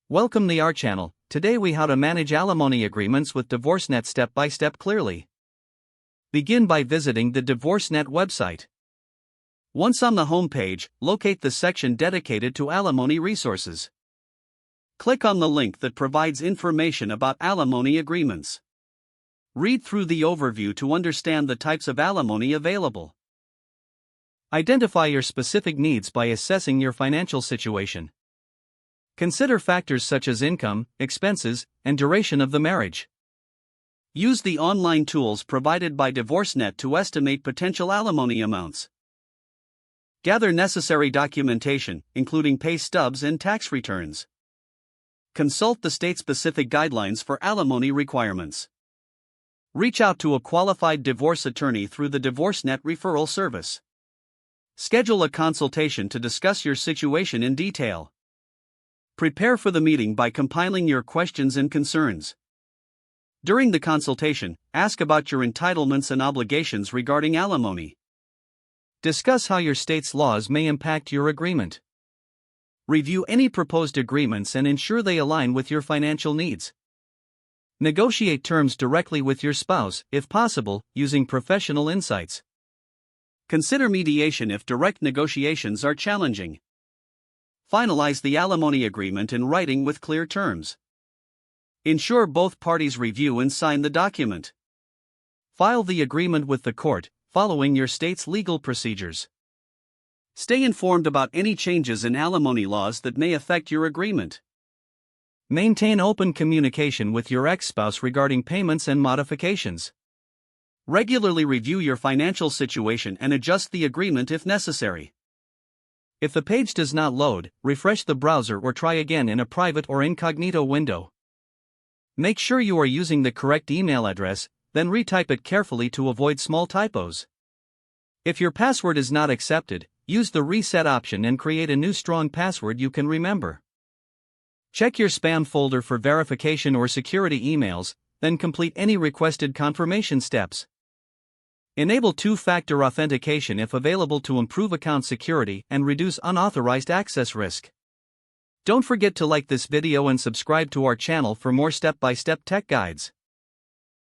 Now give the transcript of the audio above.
Welcome to our channel. Today we how to manage alimony agreements with DivorceNet step by step clearly. Begin by visiting the DivorceNet website. Once on the home page, locate the section dedicated to alimony resources. Click on the link that provides information about alimony agreements. Read through the overview to understand the types of alimony available. Identify your specific needs by assessing your financial situation. Consider factors such as income, expenses, and duration of the marriage. Use the online tools provided by DivorceNet to estimate potential alimony amounts. Gather necessary documentation, including pay stubs and tax returns. Consult the state-specific guidelines for alimony requirements. Reach out to a qualified divorce attorney through the DivorceNet referral service. Schedule a consultation to discuss your situation in detail. Prepare for the meeting by compiling your questions and concerns. During the consultation, ask about your entitlements and obligations regarding alimony. Discuss how your state's laws may impact your agreement. Review any proposed agreements and ensure they align with your financial needs. Negotiate terms directly with your spouse, if possible, using professional insights. Consider mediation if direct negotiations are challenging. Finalize the alimony agreement in writing with clear terms. Ensure both parties review and sign the document. File the agreement with the court, following your state's legal procedures. Stay informed about any changes in alimony laws that may affect your agreement. Maintain open communication with your ex-spouse regarding payments and modifications. Regularly review your financial situation and adjust the agreement if necessary. If the page does not load, refresh the browser or try again in a private or incognito window. Make sure you are using the correct email address, then retype it carefully to avoid small typos. If your password is not accepted, use the reset option and create a new strong password you can remember. Check your spam folder for verification or security emails, then complete any requested confirmation steps. Enable two-factor authentication if available to improve account security and reduce unauthorized access risk. Don't forget to like this video and subscribe to our channel for more step-by-step tech guides.